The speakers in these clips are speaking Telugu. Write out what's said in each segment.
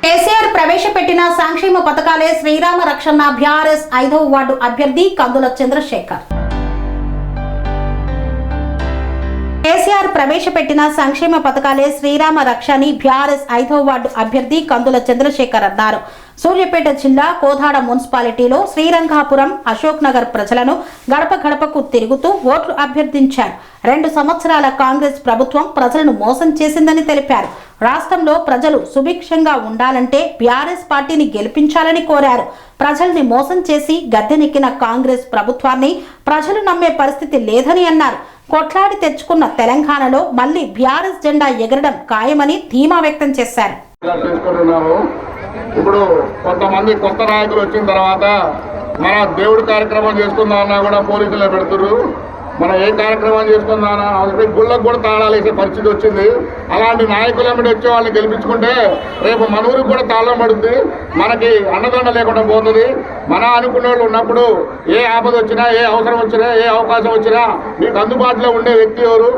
కేసీఆర్ ప్రవేశపెట్టిన సంక్షేమ పథకాలే శ్రీరామ రక్షణ బీఆర్ఎస్ 5వ వార్డు అభ్యర్థి కందుల చంద్రశేఖర్. కేసీఆర్ ప్రవేశపెట్టిన సంక్షేమ పథకాలే శ్రీరామ రక్షని బీఆర్ఎస్ 5వ వార్డు అభ్యర్థి కందుల చంద్రశేఖర్ అన్నారు. సూర్యాపేట జిల్లా కోదాడ మున్సిపాలిటీలో శ్రీరంగాపురం అశోక్ నగర్ ప్రజలను గడప గడపకు తిరుగుతూ ఓట్లు అభ్యర్థించారు. 2 సంవత్సరాల కాంగ్రెస్ ప్రభుత్వం ప్రజలను మోసం చేసిందని తెలిపారు. రాష్ట్రంలో ప్రజలు సుభిక్షంగా ఉండాలంటే బీఆర్ఎస్ పార్టీని గెలిపించాలని కోరారు. ప్రజల్ని మోసం చేసి గద్దెనెక్కిన కాంగ్రెస్ ప్రభుత్వాన్ని ప్రజలు నమ్మే పరిస్థితి లేదని అన్నారు. కొట్లాడి తెచ్చుకున్న తెలంగాణలో మళ్లీ బీఆర్ఎస్ జెండా ఎగరడం ఖాయమని ధీమా వ్యక్తం చేశారు. ఇప్పుడు కొంతమంది కొత్త నాయకులు వచ్చిన తర్వాత మన దేవుడి కార్యక్రమం చేసుకుందామన్నా కూడా పోలీసులు పెడుతున్నారు. మనం ఏ కార్యక్రమం చేసుకుందామన్నా గుళ్ళకు కూడా తాళాలు వేసే పరిస్థితి వచ్చింది. అలాంటి నాయకులు ఎమ్మడి వచ్చే వాళ్ళని గెలిపించుకుంటే రేపు మన ఊరికి కూడా తాళం పడుతుంది, మనకి అండదండ లేకుండా పోతుంది. మన అనుకున్న వాళ్ళు ఉన్నప్పుడు ఏ ఆపద వచ్చినా, ఏ అవసరం వచ్చినా, ఏ అవకాశం వచ్చినా మీకు అందుబాటులో ఉండే వ్యక్తి ఎవరు,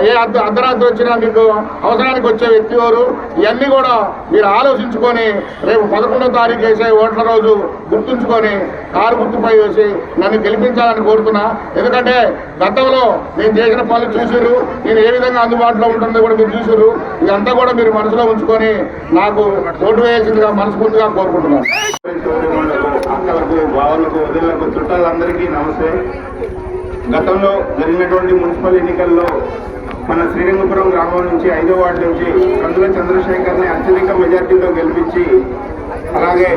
ఏ అర్ధరాత్రి వచ్చినా మీకు అవసరానికి వచ్చే వ్యక్తి ఎవరు, ఇవన్నీ కూడా మీరు ఆలోచించుకొని రేపు 11వ తారీఖు వేసే ఓట్ల రోజు గుర్తుంచుకొని కారు గుర్తుపై వేసి నన్ను గెలిపించాలని కోరుతున్నా. ఎందుకంటే గతంలో నేను చేసిన పనులు చూసారు, నేను ఏ విధంగా అందుబాటులో ఉంటుందో కూడా మీరు చూసారు. ఇదంతా కూడా మీరు మనసులో ఉంచుకొని నాకు ఓటు వేయాల్సిందిగా మనస్ఫూర్తిగా కోరుకుంటున్నాను. అక్కలకు, బావులకు, వదిలకు, చుట్టాలందరికీ నమస్తే. గతంలో జరిగినటువంటి మున్సిపల్ ఎన్నికల్లో మన శ్రీరంగపురం గ్రామం నుంచి 5వ వార్డు నుంచి కందుల చంద్రశేఖర్ని అత్యధిక మెజార్టీతో గెలిపించి, అలాగే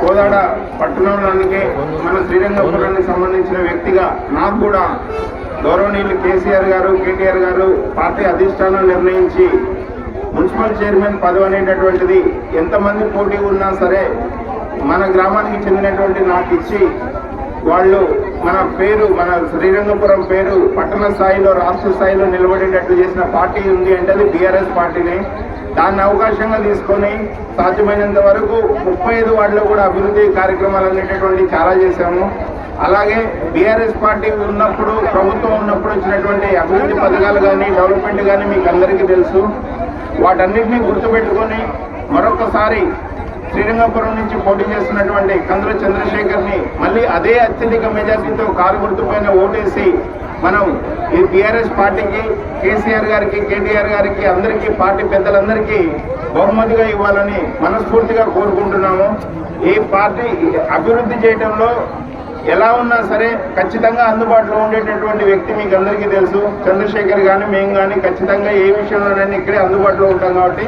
కోదాడ పట్టణంలోనికే మన శ్రీరంగపురానికి సంబంధించిన వ్యక్తిగా నాకు కూడా గౌరవనీయులు కేసీఆర్ గారు, కేటీఆర్ గారు పార్టీ అధిష్టానం నిర్ణయించి మున్సిపల్ చైర్మన్ పదవి అనేటటువంటిది ఎంతమంది పోటీ ఉన్నా సరే మన గ్రామానికి చెందినటువంటి నాకు ఇచ్చి వాళ్ళు మన పేరు, మన శ్రీరంగపురం పేరు పట్టణ స్థాయిలో, రాష్ట్ర స్థాయిలో నిలబడేటట్లు చేసిన పార్టీ ఉంది అంటే అది బీఆర్ఎస్ పార్టీనే. దాన్ని అవకాశంగా తీసుకొని సాధ్యమైనంత వరకు 35 వార్డులో కూడా అభివృద్ధి కార్యక్రమాలు అనేటటువంటి చాలా చేశాము. అలాగే బీఆర్ఎస్ పార్టీ ఉన్నప్పుడు, ప్రభుత్వం ఉన్నప్పుడు వచ్చినటువంటి అభివృద్ధి పథకాలు కానీ, డెవలప్మెంట్ కానీ మీకు అందరికీ తెలుసు. వాటన్నిటినీ గుర్తుపెట్టుకొని మరొకసారి శ్రీరంగపురం నుంచి పోటీ చేస్తున్నటువంటి కందుల చంద్రశేఖర్ని మళ్ళీ అదే అత్యధిక మెజార్టీతో కారు గుర్తుపైన ఓటేసి మనం ఈ బీఆర్ఎస్ పార్టీకి, కేసీఆర్ గారికి, కేటీఆర్ గారికి, అందరికీ, పార్టీ పెద్దలందరికీ బహుమతిగా ఇవ్వాలని మనస్ఫూర్తిగా కోరుకుంటున్నాము. ఈ పార్టీ అభివృద్ధి చేయడంలో ఎలా ఉన్నా సరే ఖచ్చితంగా అందుబాటులో ఉండేటటువంటి వ్యక్తి మీకు అందరికీ తెలుసు. చంద్రశేఖర్ కానీ మేము కానీ ఖచ్చితంగా ఏ విషయంలోనైనా ఇక్కడే అందుబాటులో ఉంటాం. కాబట్టి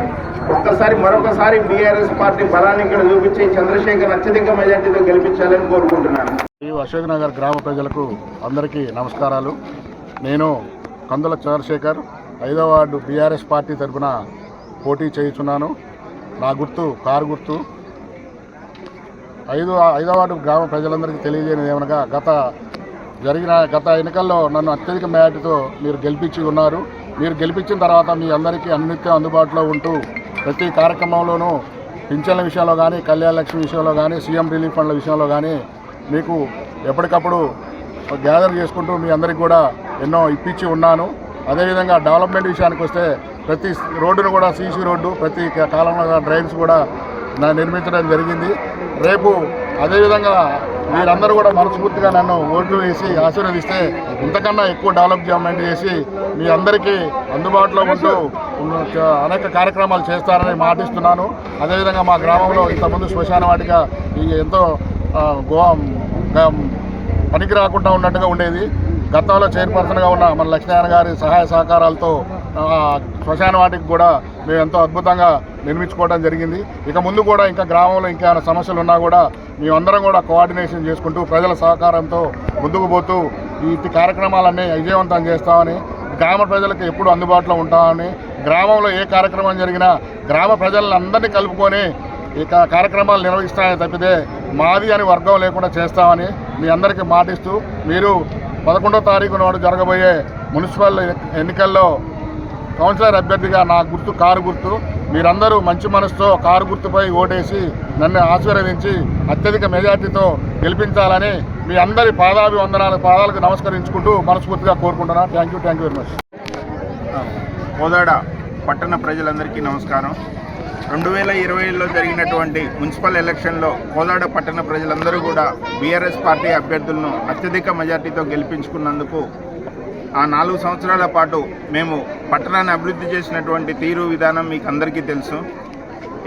మరొకసారి బీఆర్ఎస్ పార్టీ బలాన్ని ఇక్కడ చూపించి చంద్రశేఖర్ అత్యధిక మెజార్టీతో గెలిపించాలని కోరుకుంటున్నాను. అశోక్ నగర్ గ్రామ ప్రజలకు అందరికీ నమస్కారాలు. నేను కందుల చంద్రశేఖర్ 5వ వార్డు బీఆర్ఎస్ పార్టీ తరఫున పోటీ చేయుచున్నాను. నా గుర్తు కారు గుర్తు. 5వ వార్డు గ్రామ ప్రజలందరికీ తెలియజేయనిది ఏమనగా గత ఎన్నికల్లో నన్ను అత్యధిక మెజార్టీతో మీరు గెలిపించి ఉన్నారు. మీరు గెలిపించిన తర్వాత మీ అందరికీ అన్నిత్యం అందుబాటులో ఉంటూ ప్రతి కార్యక్రమంలోనూ పింఛన్ల విషయంలో కానీ, కళ్యాణ లక్ష్మి విషయంలో కానీ, సీఎం రిలీఫ్ ఫండ్ల విషయంలో కానీ మీకు ఎప్పటికప్పుడు గ్యాదర్ చేసుకుంటూ మీ అందరికీ కూడా ఎన్నో ఇప్పించి ఉన్నాను. అదేవిధంగా డెవలప్మెంట్ విషయానికి వస్తే ప్రతి రోడ్డును కూడా సీసీ రోడ్డు, ప్రతి కాలంలో డ్రైన్స్ కూడా నిర్మించడం జరిగింది. రేపు అదేవిధంగా మీరందరూ కూడా మనస్ఫూర్తిగా నన్ను ఓట్లు వేసి ఆశీర్వదిస్తే ఇంతకన్నా ఎక్కువ డెవలప్మెంట్ చేసి మీ అందరికీ అందుబాటులో ఉంటూ అనేక కార్యక్రమాలు చేస్తారని మాటిస్తున్నాను. అదేవిధంగా మా గ్రామంలో ఇంతకుముందు శ్మశాన వాటిక ఎంతో పనికి రాకుండా ఉన్నట్టుగా ఉండేది. గతంలో చైర్పర్సన్గా ఉన్న మన లక్ష్మీనారాయణ గారి సహాయ సహకారాలతో శ్మశాన వాటికి కూడా మేము ఎంతో అద్భుతంగా నిర్మించుకోవడం జరిగింది. ఇక ముందు కూడా ఇంకా గ్రామంలో ఇంకా సమస్యలు ఉన్నా కూడా మేమందరం కూడా కోఆర్డినేషన్ చేసుకుంటూ ప్రజల సహకారంతో ముందుకు పోతూ ఈ కార్యక్రమాలన్నీ విజయవంతం చేస్తామని, గ్రామ ప్రజలకు ఎప్పుడు అందుబాటులో ఉంటామని, గ్రామంలో ఏ కార్యక్రమం జరిగినా గ్రామ ప్రజలందరినీ కలుపుకొని ఈ కార్యక్రమాలు నిర్వహిస్తామని తప్పితే మాది అని వర్గం లేకుండా చేస్తామని మీ అందరికీ మాటిస్తూ, మీరు 11వ తారీఖు నాడు జరగబోయే మున్సిపల్ ఎన్నికల్లో కౌన్సిలర్ అభ్యర్థిగా నా గుర్తు కారు గుర్తు. మీరందరూ మంచి మనసుతో కారు గుర్తుపై ఓటేసి నన్ను ఆశీర్వదించి అత్యధిక మెజార్టీతో గెలిపించాలని మీ అందరి పాదాలకు నమస్కరించుకుంటూ మనస్ఫూర్తిగా కోరుకుంటున్నాను. Thank you very much. Kodad పట్టణ ప్రజలందరికీ నమస్కారం. 2020లో జరిగినటువంటి మున్సిపల్ ఎలక్షన్లో కోదాడ పట్టణ ప్రజలందరూ కూడా బీఆర్ఎస్ పార్టీ అభ్యర్థులను అత్యధిక మెజార్టీతో గెలిపించుకున్నందుకు ఆ 4 సంవత్సరాల పాటు మేము పట్టణాన్ని అభివృద్ధి చేసినటువంటి తీరు విధానం మీకు అందరికీ తెలుసు.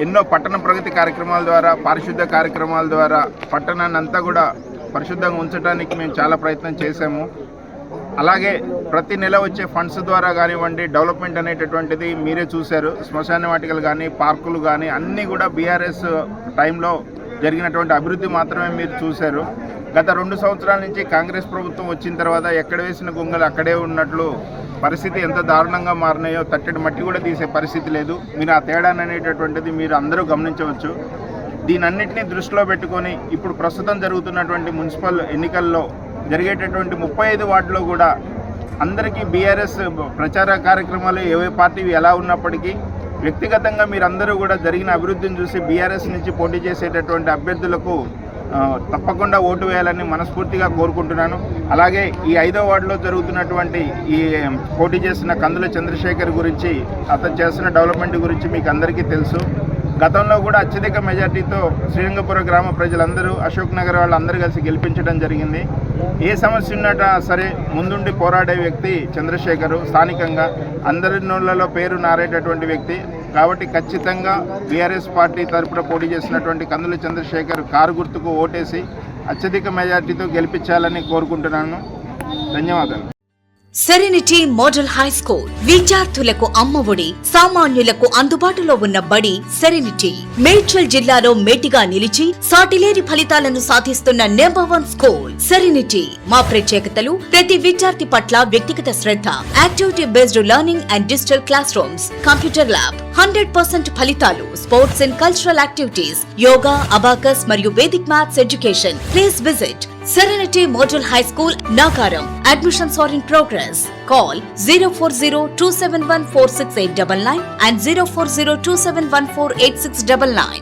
ఎన్నో పట్టణ ప్రగతి కార్యక్రమాల ద్వారా, పారిశుద్ధ కార్యక్రమాల ద్వారా పట్టణాన్ని అంతా కూడా పరిశుద్ధంగా ఉంచడానికి మేము చాలా ప్రయత్నం చేశాము. అలాగే ప్రతి నెల వచ్చే ఫండ్స్ ద్వారా కానివ్వండి, డెవలప్మెంట్ అనేటటువంటిది మీరే చూశారు. శ్మశాన వాటికలు కానీ, పార్కులు కానీ అన్నీ కూడా బీఆర్ఎస్ టైంలో జరిగినటువంటి అభివృద్ధి మాత్రమే మీరు చూశారు. గత 2 సంవత్సరాల నుంచి కాంగ్రెస్ ప్రభుత్వం వచ్చిన తర్వాత ఎక్కడ వేసిన గొంగలు అక్కడే ఉన్నట్లు పరిస్థితి ఎంత దారుణంగా మారినాయో తట్టడి మట్టి కూడా తీసే పరిస్థితి లేదు. మీరు ఆ తేడాన్ని అనేటటువంటిది మీరు అందరూ గమనించవచ్చు. దీనన్నింటినీ దృష్టిలో పెట్టుకొని ఇప్పుడు ప్రస్తుతం జరుగుతున్నటువంటి మున్సిపల్ ఎన్నికల్లో జరిగేటటువంటి 35 వార్డులో కూడా అందరికీ బీఆర్ఎస్ ప్రచార కార్యక్రమాలు ఏ పార్టీవి ఎలా ఉన్నప్పటికీ వ్యక్తిగతంగా మీరందరూ కూడా జరిగిన అభివృద్ధిని చూసి బీఆర్ఎస్ నుంచి పోటీ చేసేటటువంటి అభ్యర్థులకు తప్పకుండా ఓటు వేయాలని మనస్ఫూర్తిగా కోరుకుంటున్నాను. అలాగే ఈ 5వ వార్డులో జరుగుతున్నటువంటి ఈ పోటీ చేసిన కందుల చంద్రశేఖర్ గురించి, అతను చేస్తున్న డెవలప్మెంట్ గురించి మీకు అందరికీ తెలుసు. గతంలో కూడా అత్యధిక మెజార్టీతో శ్రీరంగపురం గ్రామ ప్రజలందరూ, అశోక్ నగర్ వాళ్ళందరూ కలిసి గెలిపించడం జరిగింది. ఏ సమస్య ఉన్నట్టా సరే ముందుండి పోరాడే వ్యక్తి చంద్రశేఖరు. స్థానికంగా అందరి నోళ్లలో పేరు నారేటటువంటి వ్యక్తి. కాబట్టి ఖచ్చితంగా బీఆర్ఎస్ పార్టీ తరపున పోటీ చేసినటువంటి కందుల చంద్రశేఖర్ కారు గుర్తుకు ఓటేసి అత్యధిక మెజార్టీతో గెలిపించాలని కోరుకుంటున్నాను. ధన్యవాదాలు. సెరెనిటీ మోడల్ హై స్కూల్ విద్యార్థులకు అమ్మఒడి, సామాన్యులకు అందుబాటులో ఉన్న బడి సెరెనిటీ. మేడ్చల్ జిల్లాలో మేటిగా నిలిచి సాటిలేని ఫలితాలను సాధిస్తున్న #1 స్కూల్ సెరెనిటీ. మా ప్రత్యేకతలు ప్రతి విద్యార్థి పట్ల వ్యక్తిగత శ్రద్ధ, activity based learning and digital classrooms, computer lab, 100% ఫలితాలు, sports and cultural activities, yoga, abacus మరియు Vedic maths education. Please visit Serenity Model High School, Nagaram. Admissions are in progress. Call 040-271-46899 and 040-271-48699.